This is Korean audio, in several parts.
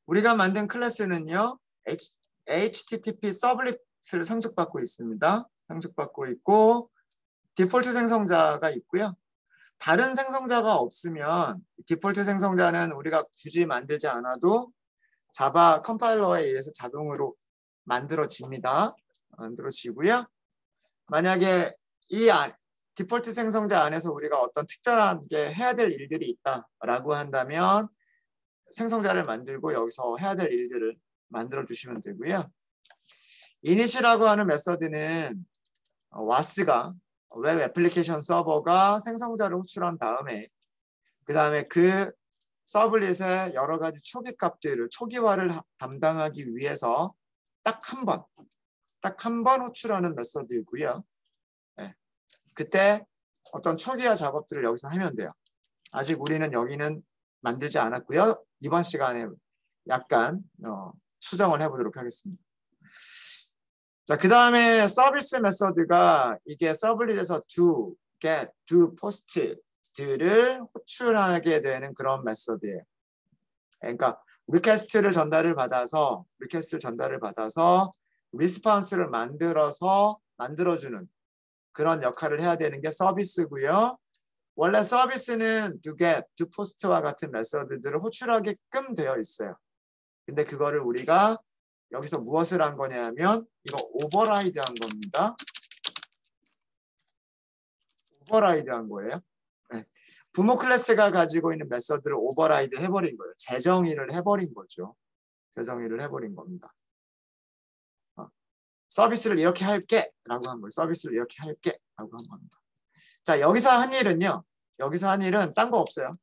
우리가 만든 클래스는요. HTTP 서블릿을 상속받고 있습니다. 상속받고 있고 디폴트 생성자가 있고요. 다른 생성자가 없으면 디폴트 생성자는 우리가 굳이 만들지 않아도 자바 컴파일러에 의해서 자동으로 만들어집니다. 만들어지고요. 만약에 이 디폴트 생성자 안에서 우리가 어떤 특별하게 해야 될 일들이 있다라고 한다면 생성자를 만들고 여기서 해야 될 일들을 만들어 주시면 되고요. init이라고 하는 메서드는 was가 웹 애플리케이션 서버가 생성자를 호출한 다음에 그 다음에 그 서블릿의 여러 가지 초기 값들을 초기화를 담당하기 위해서 딱 한 번 호출하는 메서드이고요. 네. 그때 어떤 초기화 작업들을 여기서 하면 돼요. 아직 우리는 여기는 만들지 않았고요. 이번 시간에 약간 수정을 해보도록 하겠습니다. 자, 그 다음에 서비스 메서드가 이게 서블릿에서 do, get, do, post들을 호출하게 되는 그런 메서드예요. 그러니까 리퀘스트를 전달을 받아서 리스폰스를 만들어주는 그런 역할을 해야 되는 게 서비스고요. 원래 서비스는 do, get, do, post와 같은 메서드들을 호출하게끔 되어 있어요. 근데 그거를 우리가 여기서 무엇을 한 거냐면 이거 오버라이드 한 겁니다. 오버라이드 한 거예요. 네. 부모 클래스가 가지고 있는 메서드를 오버라이드 해버린 거예요. 재정의를 해버린 거죠. 재정의를 해버린 겁니다. 서비스를 이렇게 할게 라고 한 거예요. 서비스를 이렇게 할게 라고 한 겁니다. 자, 여기서 한 일은 딴 거 없어요.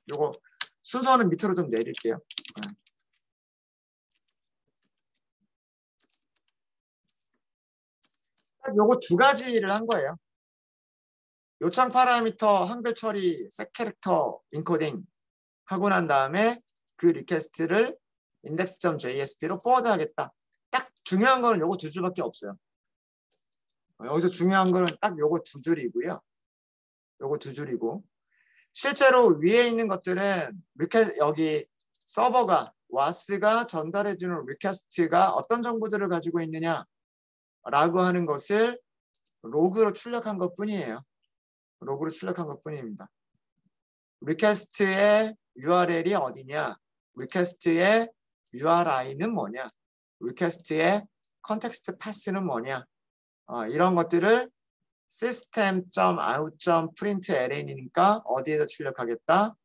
요거 순서는 밑으로 좀 내릴게요. 네. 요거 두 가지를 한 거예요. 요청 파라미터 한글 처리 색 캐릭터 인코딩 하고 난 다음에 그 리퀘스트를 index.jsp로 포워드 하겠다. 딱 중요한 거는 요거 두 줄밖에 없어요. 여기서 중요한 거는 딱 요거 두 줄이고요. 요거 두 줄이고 실제로 위에 있는 것들은 여기 서버가 was가 전달해주는 리퀘스트가 어떤 정보들을 가지고 있느냐라고 하는 것을 로그로 출력한 것뿐이에요. 로그로 출력한 것뿐입니다. 리퀘스트의 URL이 어디냐? 리퀘스트의 URI는 뭐냐? 리퀘스트의 컨텍스트 패스는 뭐냐? 이런 것들을 system.out.println이니까 어디에다 출력하겠다?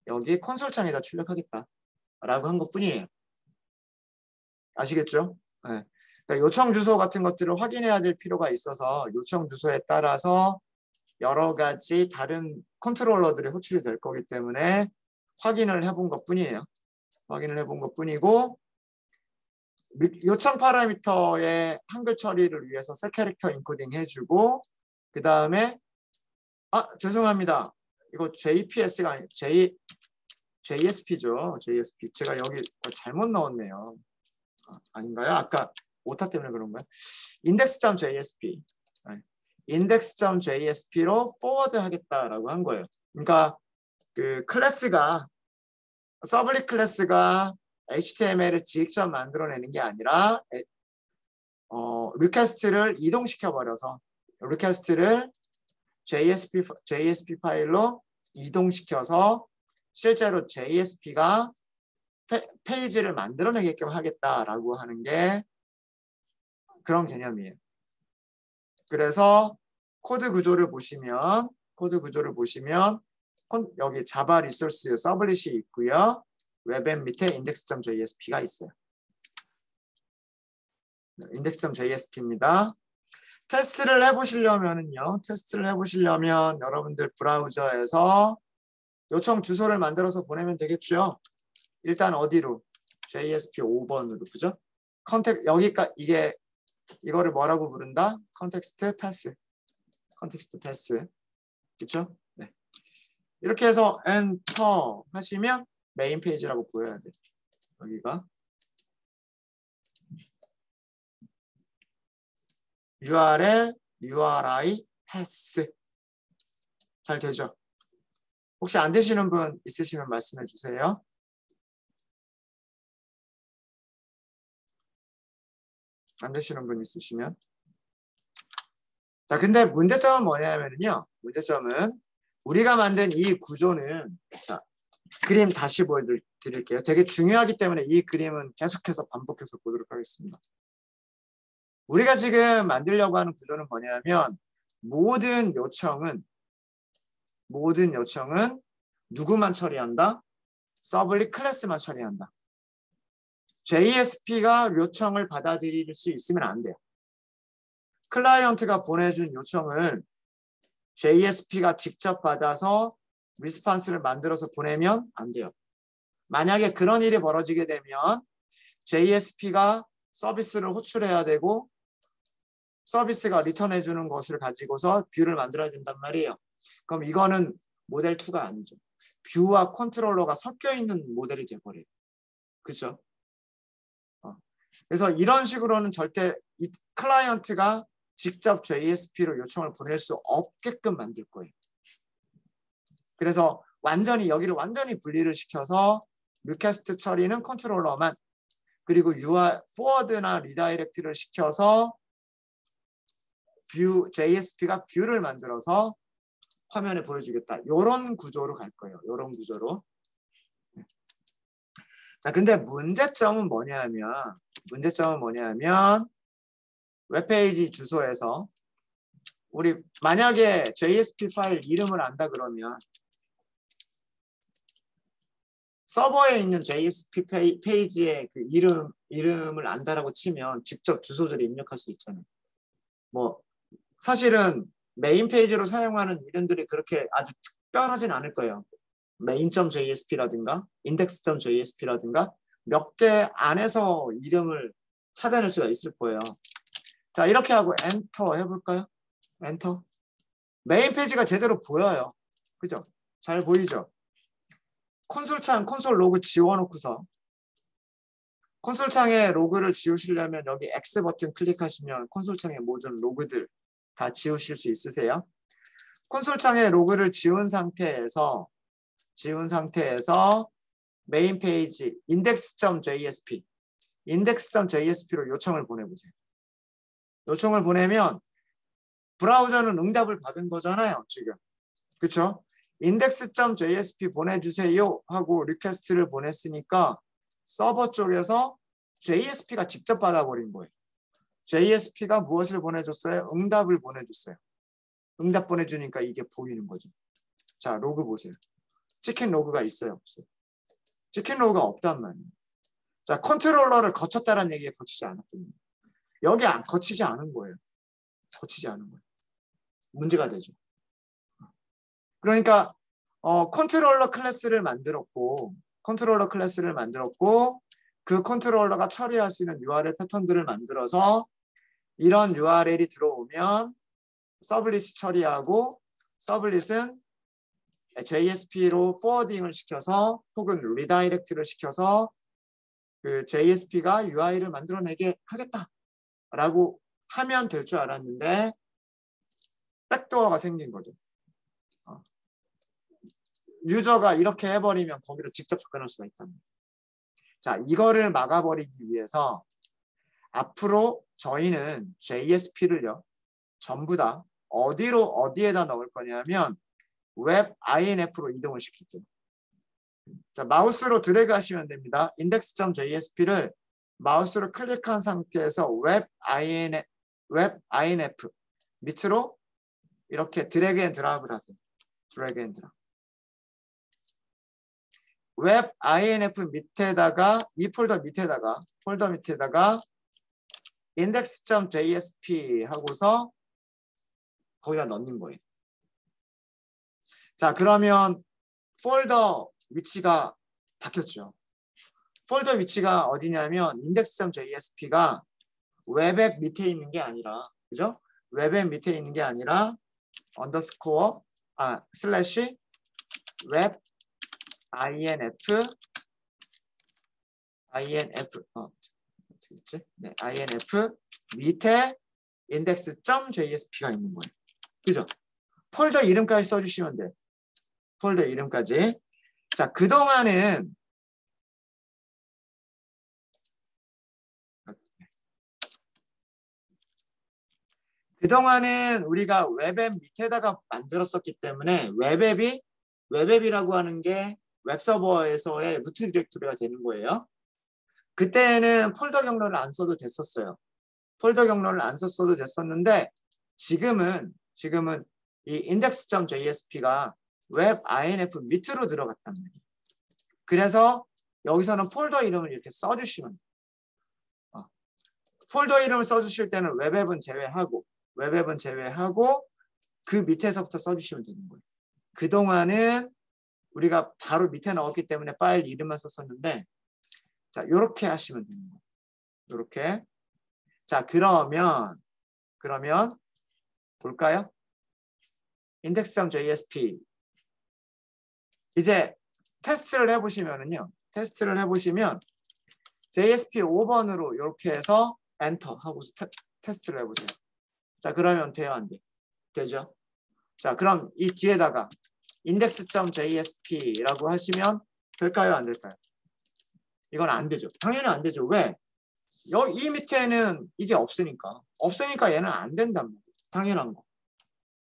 여기 콘솔 창에다 출력하겠다. 라고 한 것뿐이에요. 아시겠죠? 네. 그러니까 요청 주소 같은 것들을 확인해야 될 필요가 있어서 요청 주소에 따라서 여러 가지 다른 컨트롤러들이 호출이 될 거기 때문에 확인을 해본 것뿐이에요. 확인을 해본 것뿐이고 요청 파라미터의 한글 처리를 위해서 색 캐릭터 인코딩 해주고 그 다음에 죄송합니다. 이거 JPS가 아니 JSP죠. JSP. 제가 여기 잘못 넣었네요. 아닌가요? 아까 오타 때문에 그런가요? index.jsp. index.jsp로 포워드 하겠다라고 한 거예요. 그러니까 그 클래스가 서블릿 클래스가 HTML을 직접 만들어내는 게 아니라 리퀘스트를 이동시켜 버려서 리퀘스트를 JSP 파일로 이동시켜서 실제로 JSP가 페이지를 만들어내게끔 하겠다라고 하는 게 그런 개념이에요. 그래서 코드 구조를 보시면 여기 자바 리소스 서블릿이 있고요. 웹앱 밑에 index.jsp가 있어요. index.jsp입니다. 테스트를 해보시려면 여러분들 브라우저에서 요청 주소를 만들어서 보내면 되겠죠. 일단 어디로? JSP 5번으로, 그죠? 여기까지 이거를 뭐라고 부른다? 컨텍스트 패스. 그렇죠? 네. 이렇게 해서 엔터 하시면 메인 페이지라고 보여야 돼. 여기가 URL, URI, 패스. 잘 되죠? 혹시 안 되시는 분 있으시면 말씀해 주세요. 안 되시는 분 있으시면. 자, 근데 문제점은 뭐냐면요. 문제점은 우리가 만든 이 구조는, 자, 그림 다시 보여드릴게요. 되게 중요하기 때문에 이 그림은 계속해서 반복해서 보도록 하겠습니다. 우리가 지금 만들려고 하는 구조는 뭐냐면 모든 요청은 누구만 처리한다? 서블릿 클래스만 처리한다. JSP가 요청을 받아들일 수 있으면 안 돼요. 클라이언트가 보내준 요청을 JSP가 직접 받아서 리스폰스를 만들어서 보내면 안 돼요. 만약에 그런 일이 벌어지게 되면 JSP가 서비스를 호출해야 되고 서비스가 리턴해 주는 것을 가지고서 뷰를 만들어야 된단 말이에요. 그럼 이거는 모델 2가 아니죠. 뷰와 컨트롤러가 섞여 있는 모델이 돼버려요. 그렇죠? 그래서 이런 식으로는 절대 이 클라이언트가 직접 JSP로 요청을 보낼 수 없게끔 만들 거예요. 그래서 여기를 완전히 분리를 시켜서 리퀘스트 처리는 컨트롤러만, 그리고 UI 포워드나 리다이렉트를 시켜서 JSP가 뷰를 만들어서 화면에 보여주겠다. 이런 구조로 갈 거예요. 이런 구조로. 자, 근데 문제점은 뭐냐면 웹페이지 주소에서 우리 만약에 JSP 파일 이름을 안다 그러면 서버에 있는 JSP 페이지의 그 이름을 안다라고 치면 직접 주소지를 입력할 수 있잖아요. 뭐 사실은 메인 페이지로 사용하는 이름들이 그렇게 아주 특별하진 않을 거예요. main.jsp라든가 index.jsp라든가 몇 개 안에서 이름을 찾아낼 수가 있을 거예요. 자, 이렇게 하고 엔터 해볼까요? 엔터. 메인 페이지가 제대로 보여요. 그죠? 잘 보이죠? 콘솔창 콘솔 로그 지워놓고서 콘솔창에 로그를 지우시려면 여기 X 버튼 클릭하시면 콘솔창의 모든 로그들 다 지우실 수 있으세요. 콘솔창에 로그를 지운 상태에서 메인 페이지 index.jsp로 요청을 보내보세요. 요청을 보내면 브라우저는 응답을 받은 거잖아요. 지금. 그렇죠? index.jsp 보내주세요 하고 리퀘스트를 보냈으니까 서버 쪽에서 JSP가 직접 받아버린 거예요. JSP가 무엇을 보내줬어요? 응답을 보내줬어요. 응답 보내주니까 이게 보이는 거죠. 자, 로그 보세요. 치킨 로그가 있어요? 없어요? 치킨 로그가 없단 말이에요. 자, 컨트롤러를 거쳤다는 얘기에 거치지 않았거든요. 여기 거치지 않은 거예요. 거치지 않은 거예요. 문제가 되죠. 그러니까 컨트롤러 클래스를 만들었고 그 컨트롤러가 처리할 수 있는 URL 패턴들을 만들어서 이런 URL이 들어오면 서블릿이 처리하고 서블릿은 JSP로 포워딩을 시켜서 혹은 리다이렉트를 시켜서 그 JSP가 UI를 만들어내게 하겠다라고 하면 될 줄 알았는데 백도어가 생긴 거죠. 유저가 이렇게 해버리면 거기를 직접 접근할 수가 있답니다. 자, 이거를 막아버리기 위해서 앞으로 저희는 JSP를요 전부 다 어디에다 넣을 거냐면 웹 INF로 이동을 시킬게요. 자, 마우스로 드래그 하시면 됩니다. index.jsp를 마우스로 클릭한 상태에서 웹 INF 밑으로 이렇게 드래그 앤 드랍을 하세요. 드래그 앤 드랍. 웹 INF 밑에다가 이 폴더 밑에다가 index.jsp 하고서 거기다 넣는 거예요. 자, 그러면 폴더 위치가 바뀌었죠. 폴더 위치가 어디냐면 index.jsp가 웹앱 밑에 있는 게 아니라, 그죠? 웹앱 밑에 있는 게 아니라 언더스코어 슬래시 웹 INF 네, INF 밑에 index.jsp가 있는 거예요. 그죠? 폴더 이름까지 써주시면 돼요. 폴더 이름까지. 자, 그동안은 그동안은 우리가 웹앱 밑에다가 만들었었기 때문에 웹앱이라고 하는 게 웹서버에서의 루트 디렉토리가 되는 거예요. 그때는 폴더 경로를 안 써도 됐었어요. 폴더 경로를 안 썼어도 됐었는데 지금은 이 index.jsp가 웹 inf 밑으로 들어갔단 말이에요. 그래서 여기서는 폴더 이름을 이렇게 써주시면 돼요. 폴더 이름을 써주실 때는 웹앱은 제외하고 그 밑에서부터 써주시면 되는 거예요. 그동안은 우리가 바로 밑에 넣었기 때문에 파일 이름만 썼었는데 자, 이렇게 하시면 되는 거예요. 이렇게. 자, 그러면 볼까요? index.jsp 이제 테스트를 해보시면은요. 테스트를 해보시면 JSP 5번으로 이렇게 해서 엔터 하고 테스트를 해보세요. 자, 그러면 돼요, 안 돼? 되죠? 자, 그럼 이 뒤에다가 index.jsp라고 하시면 될까요, 안 될까요? 이건 안 되죠. 당연히 안 되죠. 왜? 이 밑에는 이게 없으니까 얘는 안 된단 말이에요. 당연한 거.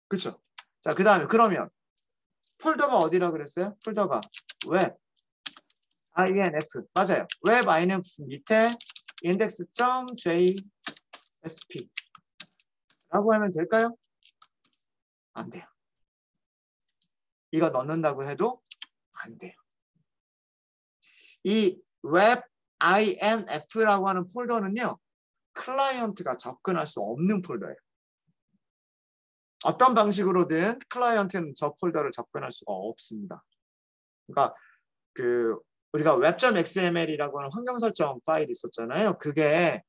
그렇죠? 자, 그 다음에 그러면 폴더가 어디라 그랬어요? 폴더가 웹 inf 맞아요. 웹 inf 밑에 index.jsp 라고 하면 될까요? 안 돼요. 이거 넣는다고 해도 안 돼요. 이 웹 inf라고 하는 폴더는요. 클라이언트가 접근할 수 없는 폴더예요. 어떤 방식으로든 클라이언트는 저 폴더를 접근할 수가 없습니다. 그러니까 우리가 web.xml이라고 하는 환경 설정 파일이 있었잖아요. 그게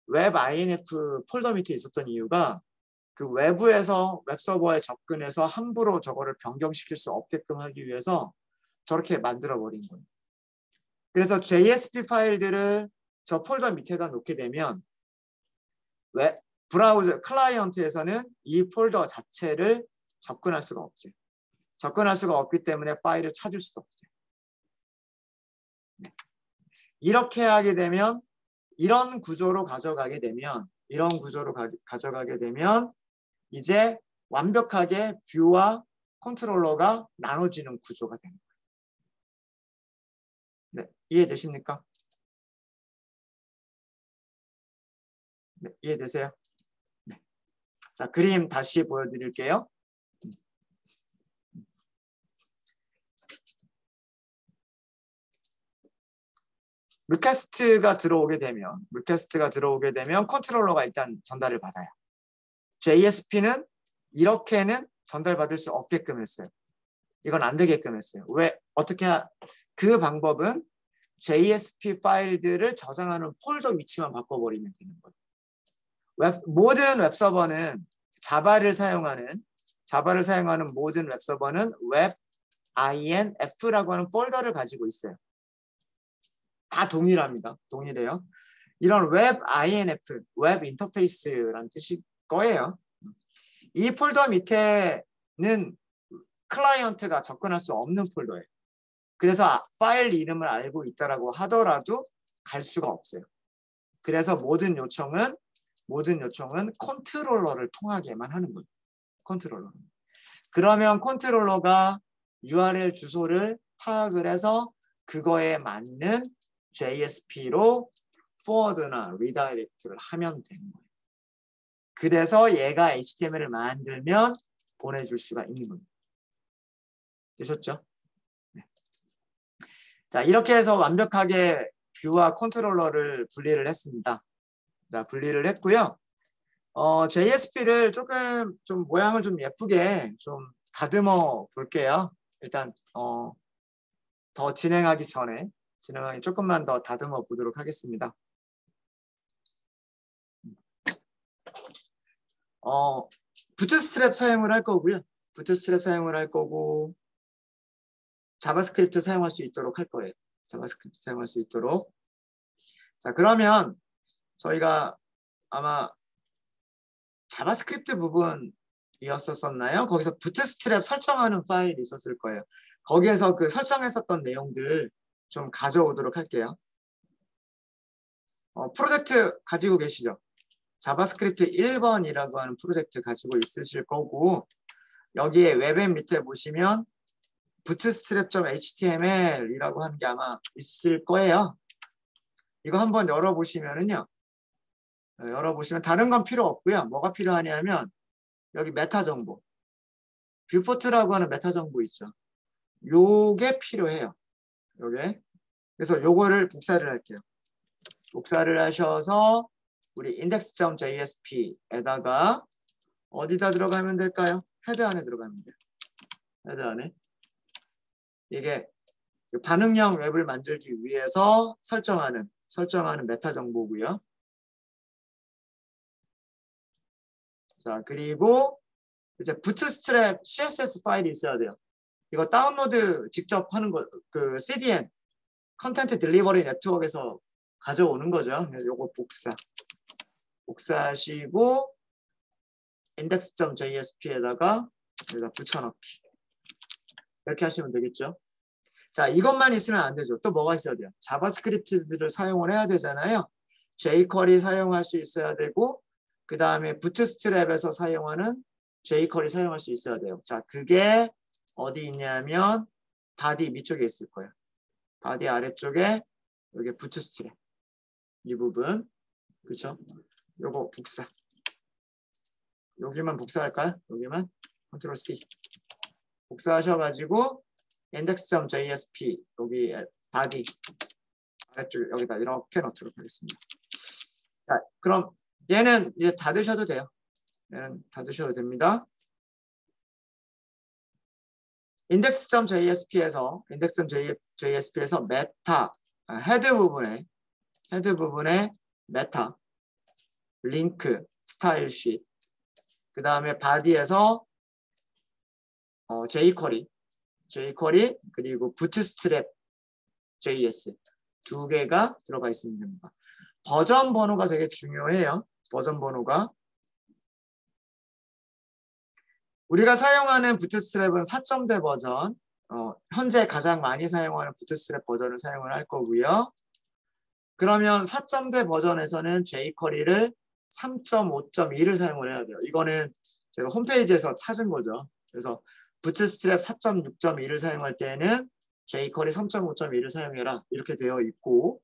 웹 inf 폴더 밑에 있었던 이유가 그 외부에서 웹서버에 접근해서 함부로 저거를 변경시킬 수 없게끔 하기 위해서 저렇게 만들어 버린 거예요. 그래서 JSP 파일들을 저 폴더 밑에다 놓게 되면 브라우저 클라이언트에서는 이 폴더 자체를 접근할 수가 없어요. 접근할 수가 없기 때문에 파일을 찾을 수가 없어요. 네. 이렇게 하게 되면 이런 구조로 가져가게 되면 이제 완벽하게 뷰와 컨트롤러가 나눠지는 구조가 됩니다. 네, 이해되십니까? 네, 이해되세요? 네. 자, 그림 다시 보여드릴게요. 리퀘스트가 들어오게 되면 컨트롤러가 일단 전달을 받아요. JSP는 이렇게는 전달받을 수 없게끔 했어요. 이건 안 되게끔 했어요. 왜? 그 방법은 JSP 파일들을 저장하는 폴더 위치만 바꿔버리면 되는 거예요. 모든 웹서버는 자바를 사용하는 모든 웹서버는 웹 inf라고 하는 폴더를 가지고 있어요. 다 동일합니다. 동일해요. 이런 웹 inf, 웹 인터페이스라는 뜻일 거예요. 이 폴더 밑에는 클라이언트가 접근할 수 없는 폴더예요. 그래서 파일 이름을 알고 있다라고 하더라도 갈 수가 없어요. 그래서 모든 요청은 컨트롤러를 통하게만 하는 거예요. 컨트롤러. 그러면 컨트롤러가 URL 주소를 파악을 해서 그거에 맞는 JSP로 forward나 redirect를 하면 되는 거예요. 그래서 얘가 HTML을 만들면 보내줄 수가 있는 겁니다. 되셨죠? 네. 자, 이렇게 해서 완벽하게 뷰와 컨트롤러를 분리를 했습니다. 자, 분리를 했고요. JSP를 조금 좀 모양을 좀 예쁘게 좀 다듬어 볼게요. 일단 더 진행하기 전에 조금만 더 다듬어 보도록 하겠습니다. 부트스트랩 사용을 할 거고요. 부트스트랩 사용을 할 거고 자바스크립트 사용할 수 있도록 할 거예요. 자바스크립트 사용할 수 있도록. 자, 그러면 저희가 아마 자바스크립트 부분이었었나요? 거기서 부트스트랩 설정하는 파일이 있었을 거예요. 거기에서 그 설정했었던 내용들 좀 가져오도록 할게요. 프로젝트 가지고 계시죠? 자바스크립트 1번이라고 하는 프로젝트 가지고 있으실 거고 여기에 웹앱 밑에 보시면 bootstrap.html이라고 하는 게 아마 있을 거예요. 이거 한번 열어보시면은요. 열어보시면 다른 건 필요 없고요. 뭐가 필요하냐면 여기 메타 정보. 뷰포트라고 하는 메타 정보 있죠. 요게 필요해요. 요게. 그래서 요거를 복사를 할게요. 복사를 하셔서 우리 index.jsp에다가 어디다 들어가면 될까요? 헤드 안에 들어가면 돼요. 헤드 안에. 이게 반응형 웹을 만들기 위해서 설정하는 메타 정보고요. 자, 그리고 이제 부트스트랩 CSS 파일이 있어야 돼요. 이거 다운로드 직접 하는 거, 그 CDN, 컨텐트 딜리버리 네트워크에서 가져오는 거죠. 그래서 요거 복사하시고 index.jsp에다가 여기다 붙여넣기. 이렇게 하시면 되겠죠. 자, 이것만 있으면 안 되죠. 또 뭐가 있어야 돼요? 자바스크립트들을 사용을 해야 되잖아요. jQuery 사용할 수 있어야 되고 그 다음에 부트스트랩에서 사용하는 jQuery 사용할 수 있어야 돼요. 자, 그게 어디 있냐면 바디 밑쪽에 있을 거예요. 바디 아래쪽에 여기 부트스트랩 이 부분 그렇죠? 요거 복사. 여기만 복사할까요? 여기만 컨트롤 C 복사하셔가지고 index.jsp 여기 바디 아래쪽에 여기다 이렇게 넣도록 하겠습니다. 자, 그럼 얘는 이제 닫으셔도 돼요. 얘는 닫으셔도 됩니다. index.jsp에서 메타 헤드 부분에 메타 링크 스타일 쉿 그 다음에 바디에서 jQuery 그리고 부트스트랩 JS 두 개가 들어가 있으면 됩니다. 버전 번호가 되게 중요해요. 버전 번호가 우리가 사용하는 부트스트랩은 4.0 버전 현재 가장 많이 사용하는 부트스트랩 버전을 사용을 할 거고요. 그러면 4.0 버전에서는 jQuery를 3.5.2를 사용을 해야 돼요. 이거는 제가 홈페이지에서 찾은 거죠. 그래서 부트스트랩 4.6.2를 사용할 때는 jQuery 3.5.1을 사용해라 이렇게 되어 있고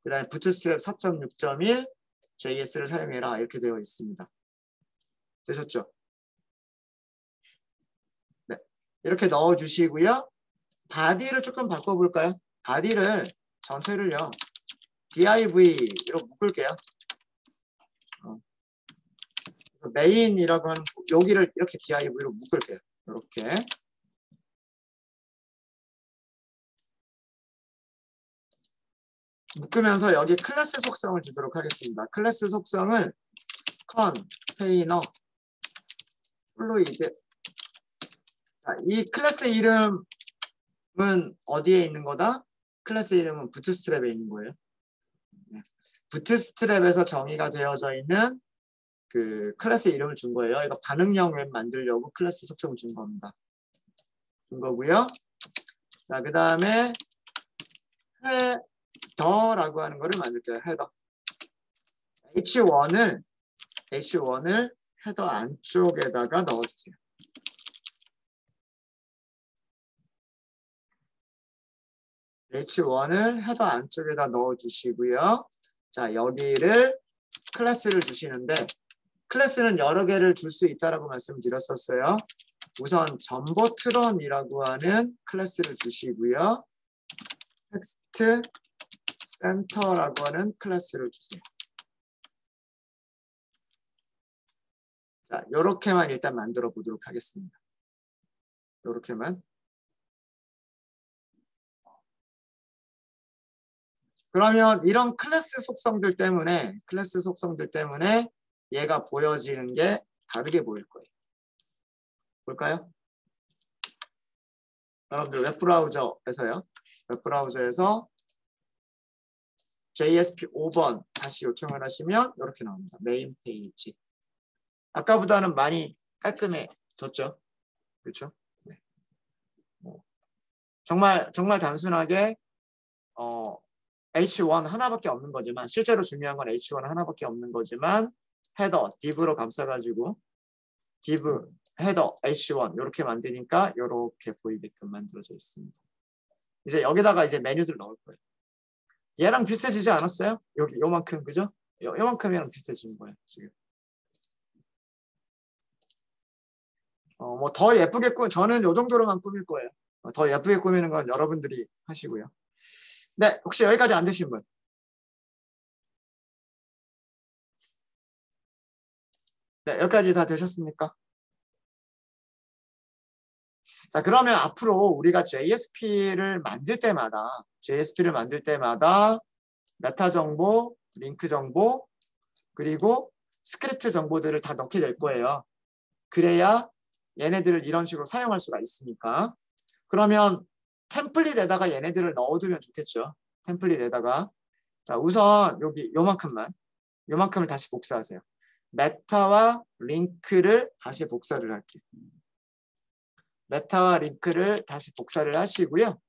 그 다음에 부트스트랩 4.6.1 JS를 사용해라 이렇게 되어 있습니다. 되셨죠? 네, 이렇게 넣어주시고요. 바디를 조금 바꿔볼까요? 바디를 전체를요. div로 묶을게요. 메인이라고 하는 여기를 이렇게 div로 묶을게요. 이렇게. 묶으면서 여기 클래스 속성을 주도록 하겠습니다. 클래스 속성을 컨테이너 플루이드. 자, 이 클래스 이름은 어디에 있는 거다? 클래스 이름은 부트스트랩에 있는 거예요. 네. 부트스트랩에서 정의가 되어져 있는 그 클래스 이름을 준 거예요. 이거 반응형 웹 만들려고 클래스 속성을 준 겁니다. 준 거고요. 자, 그 다음에 헤더라고 하는 거를 만들게요. 헤더. H1을 헤더 안쪽에다가 넣어주세요. H1을 헤더 안쪽에다 넣어주시고요. 자, 여기를 클래스를 주시는데 클래스는 여러 개를 줄 수 있다라고 말씀드렸었어요. 우선 전보트론이라고 하는 클래스를 주시고요. 텍스트 센터라고 하는 클래스를 주세요. 자, 요렇게만 일단 만들어 보도록 하겠습니다. 요렇게만. 그러면 이런 클래스 속성들 때문에 얘가 보여지는 게 다르게 보일 거예요. 볼까요? 여러분들 웹브라우저에서요. 웹브라우저에서 JSP 5번 다시 요청을 하시면 이렇게 나옵니다. 메인 페이지. 아까보다는 많이 깔끔해졌죠? 그렇죠? 네. 정말 단순하게 H1 하나밖에 없는 거지만 실제로 중요한 건 H1 하나밖에 없는 거지만 헤더 div로 감싸가지고 div 헤더 h1 이렇게 만드니까 이렇게 보이게끔 만들어져 있습니다. 이제 여기다가 이제 메뉴들 넣을 거예요. 얘랑 비슷해지지 않았어요? 여기 요만큼 그죠? 요만큼이랑 비슷해지는 거예요 지금. 뭐 더 예쁘게 저는 요 정도로만 꾸밀 거예요. 더 예쁘게 꾸미는 건 여러분들이 하시고요. 네, 혹시 여기까지 안 되신 분? 네, 여기까지 다 되셨습니까? 자, 그러면 앞으로 우리가 JSP를 만들 때마다 메타 정보, 링크 정보, 그리고 스크립트 정보들을 다 넣게 될 거예요. 그래야 얘네들을 이런 식으로 사용할 수가 있으니까. 그러면 템플릿에다가 얘네들을 넣어두면 좋겠죠. 템플릿에다가. 자, 우선 여기 요만큼을 다시 복사하세요. 메타와 링크를 다시 복사를 할게요. 메타와 링크를 다시 복사를 하시고요.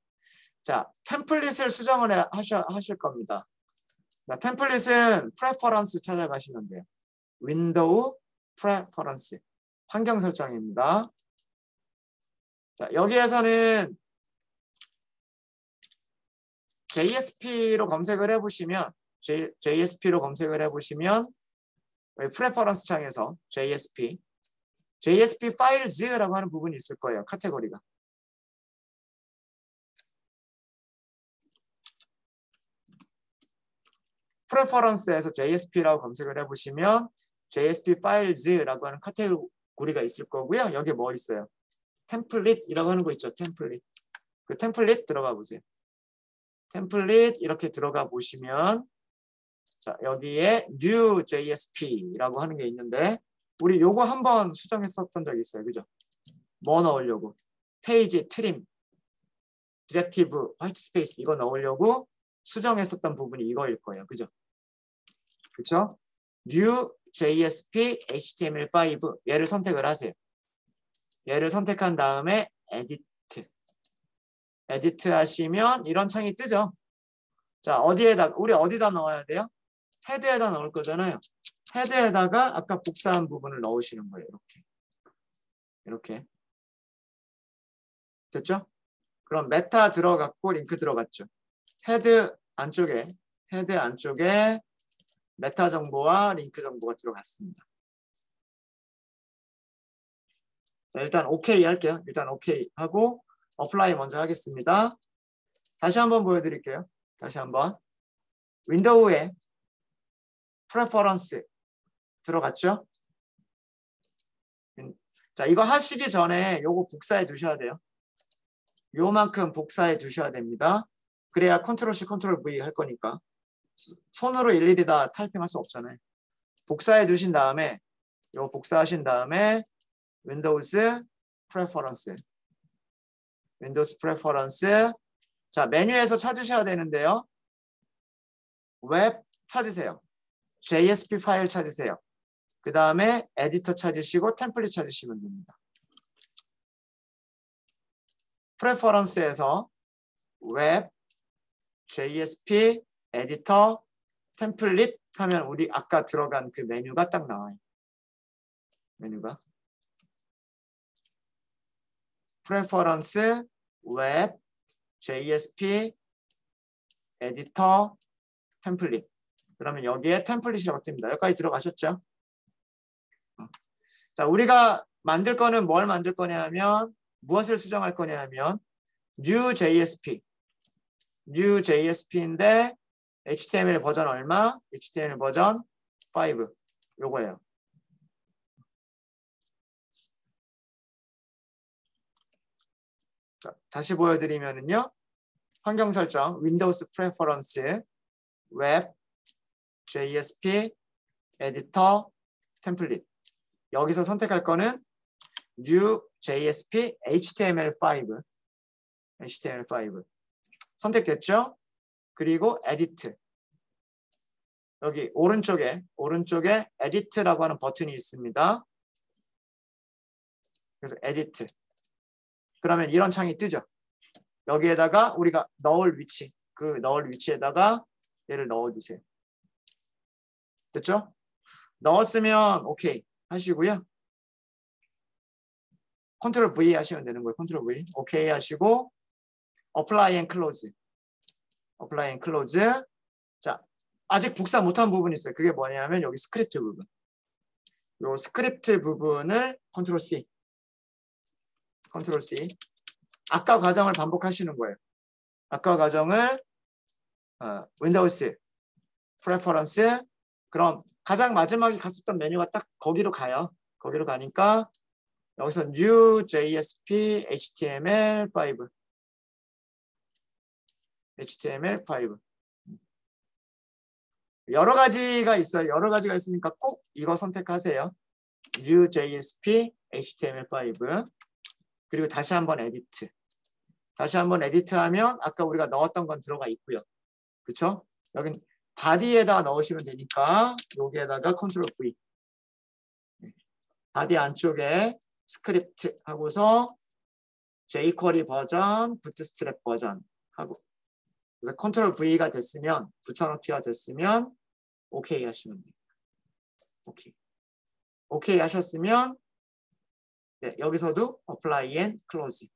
자, 템플릿을 수정을 하실 겁니다. 자, 템플릿은 프레퍼런스 찾아가시면 돼요. 윈도우 프레퍼런스 환경 설정입니다. 자, 여기에서는 JSP로 검색을 해보시면 프레퍼런스 창에서 JSP 파일즈라고 하는 부분이 있을 거예요. 카테고리가. 프레퍼런스에서 JSP라고 검색을 해보시면 JSP 파일즈라고 하는 카테고리가 있을 거고요. 여기에 뭐 있어요? 템플릿이라고 하는 거 있죠. 템플릿. 그 템플릿 들어가 보세요. 템플릿 이렇게 들어가 보시면 자, 여기에 new JSP라고 하는 게 있는데 우리 요거 한번 수정했었던 적이 있어요. 그죠? 뭐 넣으려고? 페이지 트림, 디렉티브, 화이트 스페이스 이거 넣으려고 수정했었던 부분이 이거일 거예요. 그죠? 그렇죠? new JSP HTML5 얘를 선택을 하세요. 얘를 선택한 다음에 에디트 하시면 이런 창이 뜨죠. 자, 우리 어디다 넣어야 돼요? 헤드에다 넣을 거잖아요. 헤드에다가 아까 복사한 부분을 넣으시는 거예요. 이렇게. 됐죠? 그럼 메타 들어갔고 링크 들어갔죠. 헤드 안쪽에 메타 정보와 링크 정보가 들어갔습니다. 자, 일단 오케이 할게요. 일단 오케이 하고 어플라이 먼저 하겠습니다. 다시 한번 보여드릴게요. 다시 한번. 윈도우에 프레퍼런스 들어갔죠? 자, 이거 하시기 전에 요거 복사해 두셔야 돼요. 요만큼 복사해 두셔야 됩니다. 그래야 컨트롤 C, 컨트롤 V 할 거니까. 손으로 일일이 다 타이핑할 수 없잖아요. 복사해 두신 다음에 요거 복사하신 다음에 윈도우스 프레퍼런스 자, 메뉴에서 찾으셔야 되는데요. 웹 찾으세요. JSP 파일 찾으세요. 그 다음에 에디터 찾으시고 템플릿 찾으시면 됩니다. 프레퍼런스에서 웹, JSP, 에디터, 템플릿 하면 우리 아까 들어간 그 메뉴가 딱 나와요. 메뉴가. 프레퍼런스, 웹, JSP, 에디터, 템플릿. 그러면 여기에 템플릿이라고 뜹니다. 여기까지 들어가셨죠? 자, 우리가 만들 거는 뭘 만들 거냐면 무엇을 수정할 거냐면 new JSP인데 HTML 버전 얼마? HTML 버전 5 요거예요. 자, 다시 보여드리면은요. 환경 설정, 윈도우스 프레퍼런스, 웹, JSP, 에디터, 템플릿. 여기서 선택할 거는 new JSP HTML5 선택됐죠? 그리고 에디트. 여기 오른쪽에 에디트라고 하는 버튼이 있습니다. 그래서 에디트. 그러면 이런 창이 뜨죠. 여기에다가 우리가 넣을 위치에다가 얘를 넣어주세요. 됐죠? 넣었으면 오케이 하시고요. 컨트롤 V 하시면 되는 거예요. 컨트롤 V. 오케이 하시고 apply and close. apply and close. 자, 아직 복사 못한 부분이 있어요. 그게 뭐냐면 여기 스크립트 부분. 요 스크립트 부분을 컨트롤 C. 컨트롤 C. 아까 과정을 반복하시는 거예요. 아까 과정을 윈도우스 프레퍼런스 그럼 가장 마지막에 갔었던 메뉴가 딱 거기로 가요. 거기로 가니까 여기서 new JSP HTML5 HTML5 여러 가지가 있어요. 여러 가지가 있으니까 꼭 이거 선택하세요. new JSP HTML5 그리고 다시 한번 에디트. 다시 한번 에디트하면 아까 우리가 넣었던 건 들어가 있고요. 그렇죠? 여긴 바디에다 넣으시면 되니까 여기에다가 컨트롤 V. 바디 안쪽에 스크립트 하고서 jQuery 버전, 부트스트랩 버전 하고 그래서 컨트롤 V가 됐으면 붙여넣기가 됐으면 오케이 하시면 돼요. 오케이. 오케이 하셨으면 네, 여기서도 apply and close.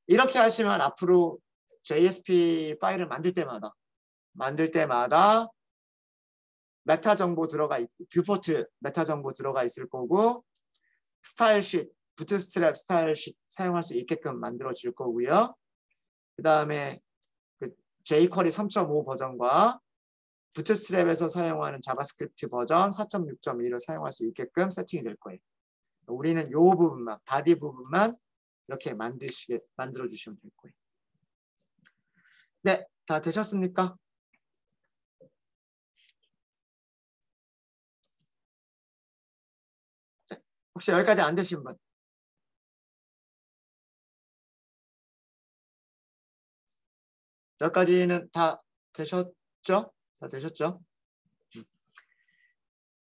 이렇게 하시면 앞으로 JSP 파일을 만들 때마다 메타 정보 들어가 있고 뷰포트 메타 정보 들어가 있을 거고 스타일 쉿, 부트스트랩 스타일 쉿 사용할 수 있게끔 만들어질 거고요. 그 다음에 그 jQuery 3.5 버전과 부트스트랩에서 사용하는 자바스크립트 버전 4.6.1을 사용할 수 있게끔 세팅이 될 거예요. 우리는 이 부분만, 바디 부분만 이렇게 만들어 주시면 될 거예요. 네, 다 되셨습니까? 네, 혹시 여기까지 안 되신 분? 여기까지는 다 되셨죠? 다 되셨죠?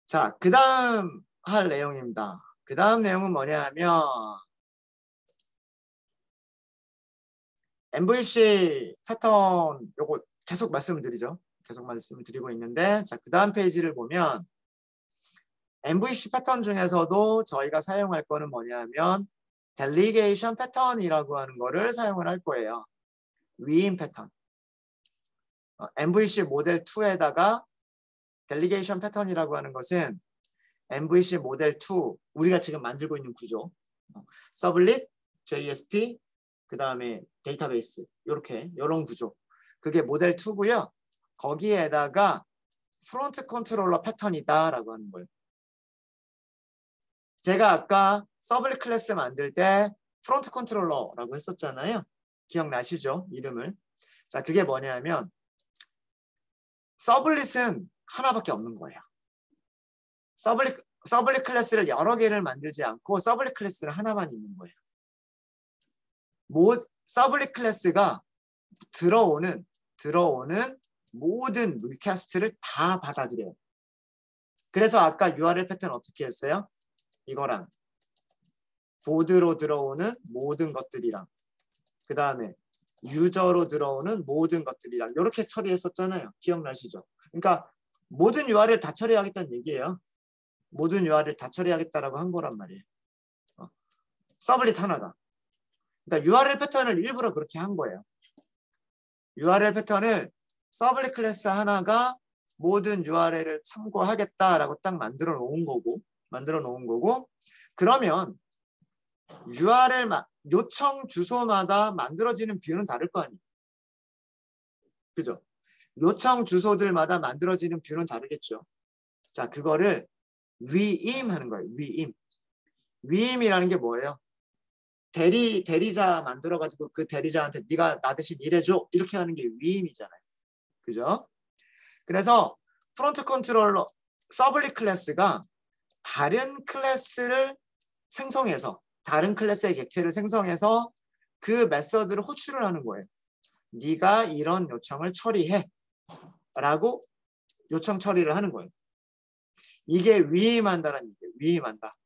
자, 그 다음 할 내용입니다. 그 다음 내용은 뭐냐 하면 MVC 패턴 요거 계속 말씀을 드리죠. 계속 말씀을 드리고 있는데 자, 그 다음 페이지를 보면 MVC 패턴 중에서도 저희가 사용할 거는 뭐냐 하면 델리게이션 패턴이라고 하는 거를 사용을 할 거예요. 위임 패턴. MVC 모델 2에다가 델리게이션 패턴이라고 하는 것은 MVC 모델 2 우리가 지금 만들고 있는 구조 서블릿, JSP 그 다음에 데이터베이스 이런 구조 그게 모델 2고요. 거기에다가 프론트 컨트롤러 패턴이다 라고 하는 거예요. 제가 아까 서블릿 클래스 만들 때 프론트 컨트롤러라고 했었잖아요. 기억나시죠? 이름을. 자, 그게 뭐냐면 서블릿은 하나밖에 없는 거예요. 서블릿 클래스를 여러 개를 만들지 않고 서블릿 클래스는 하나만 있는 거예요. 서블릿 클래스가 들어오는 모든 리퀘스트를 다 받아들여요. 그래서 아까 URL 패턴 어떻게 했어요? 이거랑 보드로 들어오는 모든 것들이랑 그 다음에 유저로 들어오는 모든 것들이랑 이렇게 처리했었잖아요. 기억나시죠? 그러니까 모든 URL 다 처리하겠다는 얘기예요. 모든 URL 다 처리하겠다라고 한 거란 말이에요. 서블릿 하나가. 그러니까 URL 패턴을 일부러 그렇게 한 거예요. URL 패턴을 서블릿 클래스 하나가 모든 URL을 참고하겠다라고 딱 만들어 놓은 거고 그러면 URL 요청 주소마다 만들어지는 뷰는 다를 거 아니에요. 그죠? 요청 주소들마다 만들어지는 뷰는 다르겠죠. 자, 그거를 위임하는 거예요. 위임이라는 게 뭐예요? 대리자 만들어가지고 그 대리자한테 네가 나 대신 일해줘 이렇게 하는 게 위임이잖아요. 그죠? 그래서 프론트 컨트롤러 서블릿 클래스가 다른 클래스를 생성해서 다른 클래스의 객체를 생성해서 그 메서드를 호출을 하는 거예요. 네가 이런 요청을 처리해 라고 요청 처리를 하는 거예요. 이게 위임한다라는 얘기예요. 위임한다.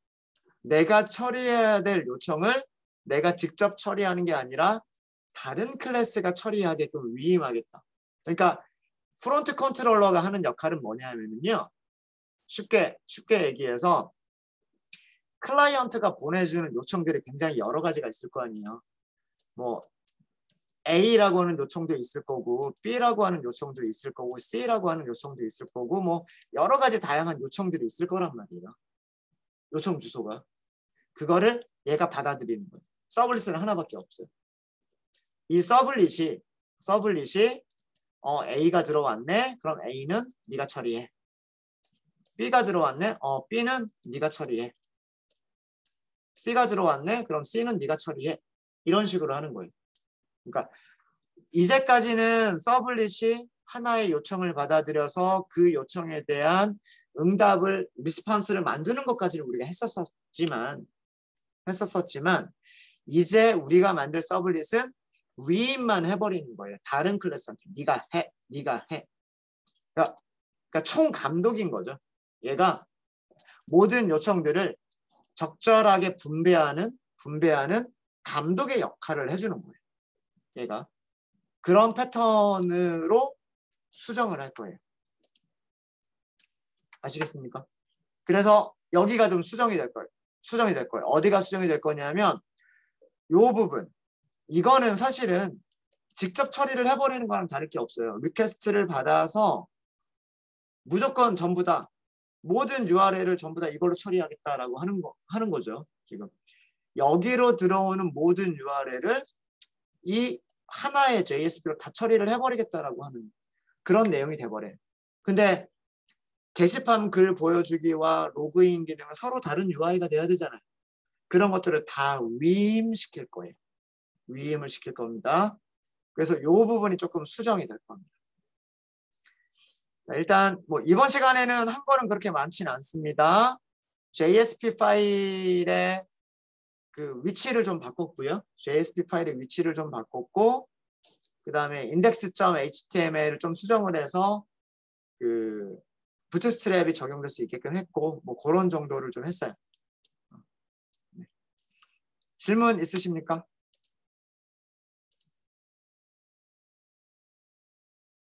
내가 처리해야 될 요청을 내가 직접 처리하는 게 아니라 다른 클래스가 처리하게끔 위임하겠다. 그러니까 프론트 컨트롤러가 하는 역할은 뭐냐면요. 쉽게 얘기해서 클라이언트가 보내주는 요청들이 굉장히 여러 가지가 있을 거 아니에요. 뭐 A라고 하는 요청도 있을 거고 B라고 하는 요청도 있을 거고 C라고 하는 요청도 있을 거고 뭐 여러 가지 다양한 요청들이 있을 거란 말이에요. 요청 주소가. 그거를 얘가 받아들이는 거예요. 서블릿은 하나밖에 없어요. 이 서블릿이 A가 들어왔네. 그럼 A는 네가 처리해. B가 들어왔네. B는 네가 처리해. C가 들어왔네. 그럼 C는 네가 처리해. 이런 식으로 하는 거예요. 그러니까 이제까지는 서블릿이 하나의 요청을 받아들여서 그 요청에 대한 응답을 리스폰스를 만드는 것까지는 우리가 했었지만 이제 우리가 만들 서블릿은 위임만 해버리는 거예요. 다른 클래스한테 네가 해. 그러니까 총 감독인 거죠. 얘가 모든 요청들을 적절하게 분배하는 감독의 역할을 해주는 거예요. 얘가 그런 패턴으로 수정을 할 거예요. 아시겠습니까? 그래서 여기가 좀 수정이 될 거예요. 어디가 수정이 될 거냐면 이 부분. 이거는 사실은 직접 처리를 해버리는 거랑 다를 게 없어요. 리퀘스트를 받아서 무조건 전부 다 모든 URL을 전부 다 이걸로 처리하겠다라고 하는 거죠. 지금 여기로 들어오는 모든 URL을 이 하나의 JSP로 다 처리를 해버리겠다라고 하는 그런 내용이 돼버려요. 근데 게시판 글 보여주기와 로그인 기능은 서로 다른 UI가 돼야 되잖아요. 그런 것들을 다 위임시킬 거예요. 위임을 시킬 겁니다. 그래서 이 부분이 조금 수정이 될 겁니다. 일단 뭐 이번 시간에는 한 거는 그렇게 많지는 않습니다. JSP 파일의 그 위치를 좀 바꿨고요. JSP 파일의 위치를 좀 바꿨고 그 다음에 index.html을 좀 수정을 해서 그 부트스트랩이 적용될 수 있게끔 했고 뭐 그런 정도를 좀 했어요. 네. 질문 있으십니까?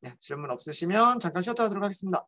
네, 질문 없으시면 잠깐 쉬었다 하도록 하겠습니다.